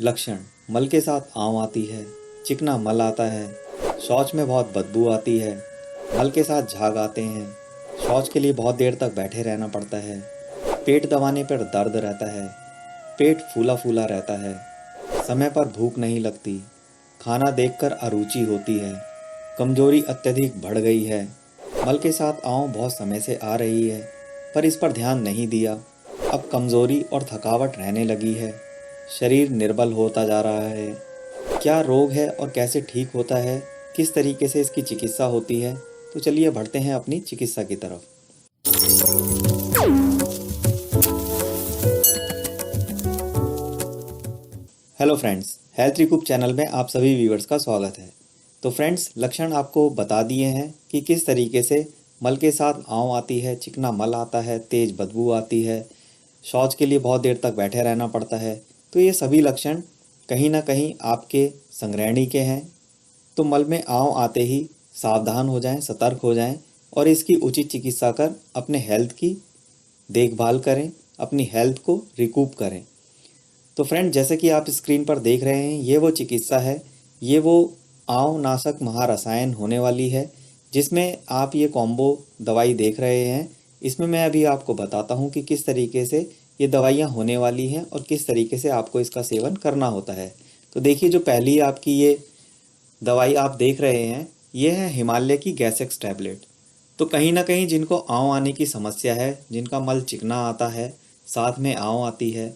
लक्षण: मल के साथ आंव आती है, चिकना मल आता है, शौच में बहुत बदबू आती है, मल के साथ झाग आते हैं, शौच के लिए बहुत देर तक बैठे रहना पड़ता है, पेट दबाने पर दर्द रहता है, पेट फूला फूला रहता है, समय पर भूख नहीं लगती, खाना देखकर अरुचि होती है, कमजोरी अत्यधिक बढ़ गई है, मल के साथ आंव बहुत समय से आ रही है पर इस पर ध्यान नहीं दिया, अब कमजोरी और थकावट रहने लगी है, शरीर निर्बल होता जा रहा है। क्या रोग है और कैसे ठीक होता है, किस तरीके से इसकी चिकित्सा होती है, तो चलिए बढ़ते हैं अपनी चिकित्सा की तरफ। Hello friends, health recoup channel में आप सभी व्यूअर्स का स्वागत है। तो फ्रेंड्स, लक्षण आपको बता दिए हैं कि किस तरीके से मल के साथ आंव आती है, चिकना मल आता है, तेज़ बदबू आती है, शौच के लिए बहुत देर तक बैठे रहना पड़ता है। तो ये सभी लक्षण कहीं ना कहीं आपके संग्रहणी के हैं। तो मल में आंव आते ही सावधान हो जाएं, सतर्क हो जाएं और इसकी उचित चिकित्सा कर अपने हेल्थ की देखभाल करें, अपनी हेल्थ को रिकूप करें। तो फ्रेंड, जैसे कि आप स्क्रीन पर देख रहे हैं, ये वो चिकित्सा है, ये वो आंव नाशक महारसायन होने वाली है जिसमें आप ये कॉम्बो दवाई देख रहे हैं। इसमें मैं अभी आपको बताता हूँ कि किस तरीके से ये दवाइयाँ होने वाली हैं और किस तरीके से आपको इसका सेवन करना होता है। तो देखिए, जो पहली आपकी ये दवाई आप देख रहे हैं, ये है हिमालय की गैसेक्स टैबलेट। तो कहीं ना कहीं जिनको आंव आने की समस्या है, जिनका मल चिकना आता है, साथ में आंव आती है,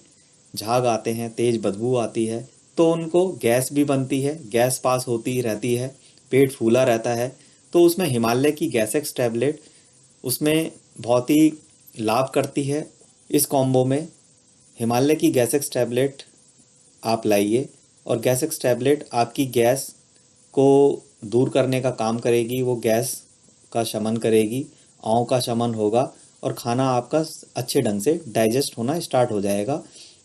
झाग आते हैं, तेज़ बदबू आती है, तो उनको गैस भी बनती है, गैस पास होती ही रहती है, पेट फूला रहता है, तो उसमें हिमालय की गैसेक्स टैबलेट उसमें बहुत ही लाभ करती है। इस कॉम्बो में हिमालय की गैसेक्स टैबलेट आप लाइए और गैसेक्स टैबलेट आपकी गैस को दूर करने का काम करेगी, वो गैस का शमन करेगी, आंव का शमन होगा और खाना आपका अच्छे ढंग से डाइजेस्ट होना स्टार्ट हो जाएगा।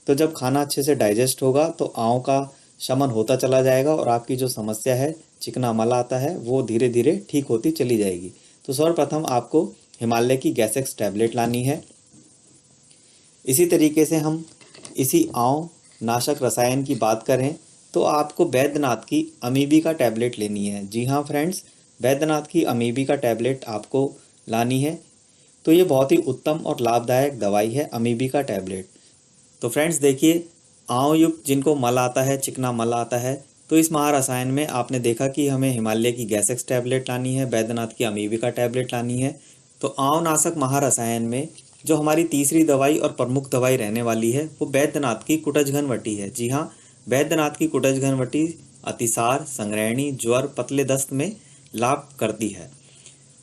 तो जब खाना अच्छे से डाइजेस्ट होगा तो आंव का शमन होता चला जाएगा और आपकी जो समस्या है, चिकना मल आता है, वो धीरे धीरे ठीक होती चली जाएगी। तो सर्वप्रथम आपको हिमालय की गैसेक्स टैबलेट लानी है। इसी तरीके से हम इसी आंव नाशक रसायन की बात करें तो आपको बैद्यनाथ की अमीबी का टैबलेट लेनी है। जी हाँ फ्रेंड्स, बैद्यनाथ की अमीबी का टैबलेट आपको लानी है। तो ये बहुत ही उत्तम और लाभदायक दवाई है, अमीबी का टैबलेट। तो फ्रेंड्स देखिए, आंव युक्त जिनको मल आता है, चिकना मल आता है, तो इस महारसायन में आपने देखा कि हमें हिमालय की गैसेक्स टैबलेट लानी है, बैद्यनाथ की अमीबी का टैबलेट लानी है। तो आंव नाशक महारसायन में जो हमारी तीसरी दवाई और प्रमुख दवाई रहने वाली है, वो बैद्यनाथ की कुटज घनवटी है। जी हाँ, बैद्यनाथ की कुटज घनवटी अतिसार, संग्रहणी, ज्वर, पतले दस्त में लाभ करती है।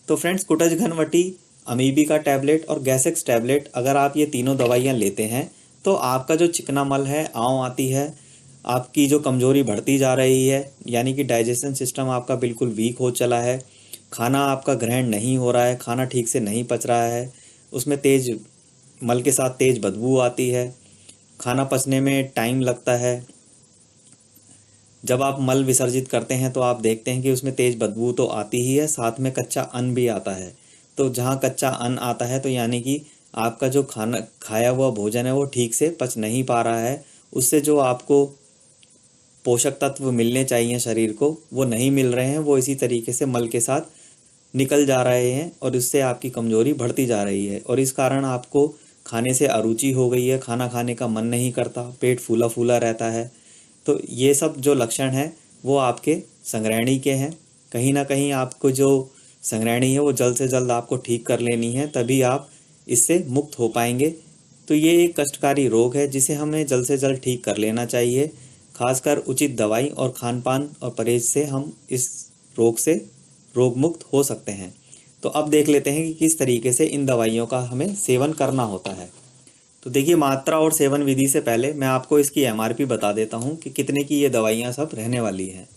तो फ्रेंड्स, कुटज घनवटी, अमीबी का टैबलेट और गैसेक्स टैबलेट अगर आप ये तीनों दवाइयाँ लेते हैं तो आपका जो चिकना मल है, आंव आती है, आपकी जो कमज़ोरी बढ़ती जा रही है, यानी कि डाइजेशन सिस्टम आपका बिल्कुल वीक हो चला है, खाना आपका ग्रहण नहीं हो रहा है, खाना ठीक से नहीं पच रहा है, उसमें तेज़ मल के साथ तेज़ बदबू आती है, खाना पचने में टाइम लगता है, जब आप मल विसर्जित करते हैं तो आप देखते हैं कि उसमें तेज़ बदबू तो आती ही है, साथ में कच्चा अन्न भी आता है। तो जहाँ कच्चा अन्न आता है तो यानी कि आपका जो खाना खाया हुआ भोजन है वो ठीक से पच नहीं पा रहा है, उससे जो आपको पोषक तत्व मिलने चाहिए शरीर को वो नहीं मिल रहे हैं, वो इसी तरीके से मल के साथ निकल जा रहे हैं और इससे आपकी कमज़ोरी बढ़ती जा रही है और इस कारण आपको खाने से अरुचि हो गई है, खाना खाने का मन नहीं करता, पेट फूला फूला रहता है। तो ये सब जो लक्षण हैं वो आपके संग्रहणी के हैं। कहीं ना कहीं आपको जो संग्रहणी है वो जल्द से जल्द आपको ठीक कर लेनी है, तभी आप इससे मुक्त हो पाएंगे। तो ये एक कष्टकारी रोग है जिसे हमें जल्द से जल्द ठीक कर लेना चाहिए। खासकर उचित दवाई और खान पान और परहेज से हम इस रोग से रोग मुक्त हो सकते हैं। तो अब देख लेते हैं कि किस तरीके से इन दवाइयों का हमें सेवन करना होता है। तो देखिए, मात्रा और सेवन विधि से पहले मैं आपको इसकी एमआरपी बता देता हूँ कि कितने की ये दवाइयाँ सब रहने वाली हैं।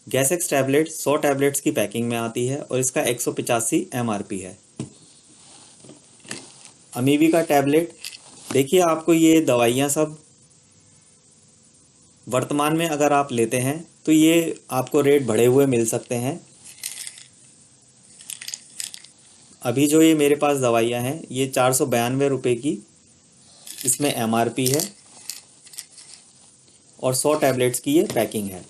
गैसेक्स टैबलेट 100 टैबलेट्स की पैकिंग में आती है और इसका 185 एमआरपी है। अमीबी का टैबलेट, देखिए आपको ये दवाइयाँ सब वर्तमान में अगर आप लेते हैं तो ये आपको रेट बढ़े हुए मिल सकते हैं। अभी जो ये मेरे पास दवाइयाँ हैं ये 492 रुपये की इसमें एमआरपी है। और 100 टैबलेट्स की ये पैकिंग है।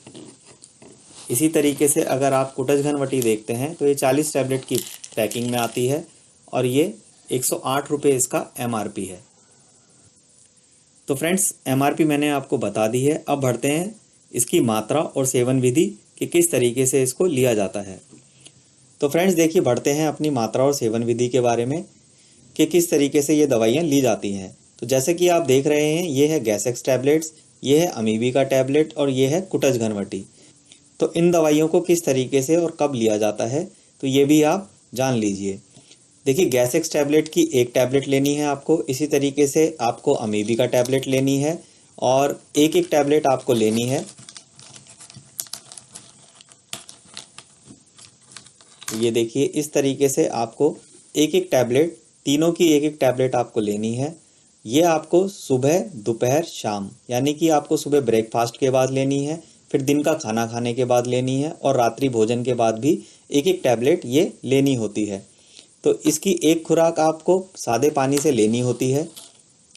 इसी तरीके से अगर आप कुटज घनवटी देखते हैं तो ये 40 टैबलेट की पैकिंग में आती है और ये 108 रुपये इसका MRP है। तो फ्रेंड्स, MRP मैंने आपको बता दी है। अब बढ़ते हैं इसकी मात्रा और सेवन विधि कि किस तरीके से इसको लिया जाता है। तो फ्रेंड्स देखिए, बढ़ते हैं अपनी मात्रा और सेवन विधि के बारे में कि किस तरीके से ये दवाइयाँ ली जाती हैं। तो जैसे कि आप देख रहे हैं, ये है गैसेक्स टैबलेट्स, ये है अमीबी का टैबलेट और ये है कुटज घनवटी। तो इन दवाइयों को किस तरीके से और कब लिया जाता है तो ये भी आप जान लीजिए। देखिए, गैसेक्स टैबलेट की एक टैबलेट लेनी है आपको। इसी तरीके से आपको अमीबी का टैबलेट लेनी है और एक एक टैबलेट आपको लेनी है। ये देखिए, इस तरीके से आपको एक एक टैबलेट, तीनों की एक एक टैबलेट आपको लेनी है। ये आपको सुबह, दोपहर, शाम, यानी कि आपको सुबह ब्रेकफास्ट के बाद लेनी है, फिर दिन का खाना खाने के बाद लेनी है और रात्रि भोजन के बाद भी एक एक टैबलेट ये लेनी होती है। तो इसकी एक खुराक आपको सादे पानी से लेनी होती है।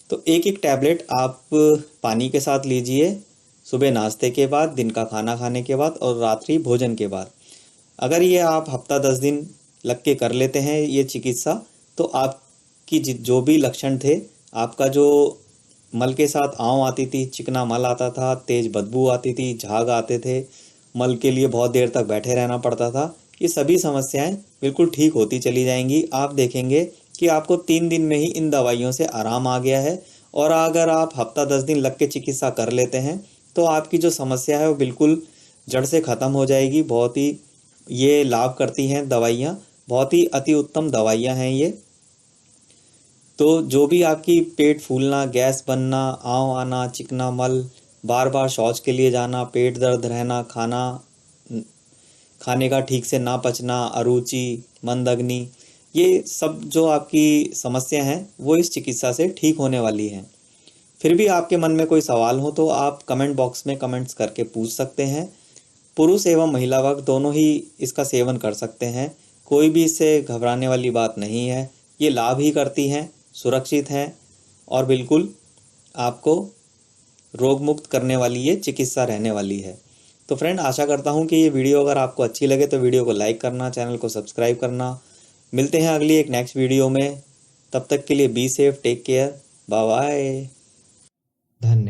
तो एक एक टैबलेट आप पानी के साथ लीजिए, सुबह नाश्ते के बाद, दिन का खाना खाने के बाद और रात्रि भोजन के बाद। अगर ये आप हफ्ता 10 दिन लग के कर लेते हैं ये चिकित्सा, तो आपकी जो भी लक्षण थे, आपका जो मल के साथ आंव आती थी, चिकना मल आता था, तेज बदबू आती थी, झाग आते थे, मल के लिए बहुत देर तक बैठे रहना पड़ता था, ये सभी समस्याएं बिल्कुल ठीक होती चली जाएंगी। आप देखेंगे कि आपको 3 दिन में ही इन दवाइयों से आराम आ गया है। और अगर आप हफ्ता 10 दिन लग के चिकित्सा कर लेते हैं तो आपकी जो समस्या है वो बिल्कुल जड़ से ख़त्म हो जाएगी। बहुत ही ये लाभ करती हैं दवाइयाँ, बहुत ही अति उत्तम दवाइयाँ हैं ये। तो जो भी आपकी पेट फूलना, गैस बनना, आंव आना, चिकना मल, बार बार शौच के लिए जाना, पेट दर्द रहना, खाने का ठीक से ना पचना, अरुचि, मंदग्नि, ये सब जो आपकी समस्या हैं वो इस चिकित्सा से ठीक होने वाली हैं। फिर भी आपके मन में कोई सवाल हो तो आप कमेंट बॉक्स में कमेंट्स करके पूछ सकते हैं। पुरुष एवं महिला वर्ग दोनों ही इसका सेवन कर सकते हैं। कोई भी इससे घबराने वाली बात नहीं है। ये लाभ ही करती हैं, सुरक्षित हैं और बिल्कुल आपको रोग मुक्त करने वाली ये चिकित्सा रहने वाली है। तो फ्रेंड, आशा करता हूँ कि ये वीडियो अगर आपको अच्छी लगे तो वीडियो को लाइक करना, चैनल को सब्सक्राइब करना। मिलते हैं अगली एक नेक्स्ट वीडियो में। तब तक के लिए be safe, take care, bye bye, धन्यवाद।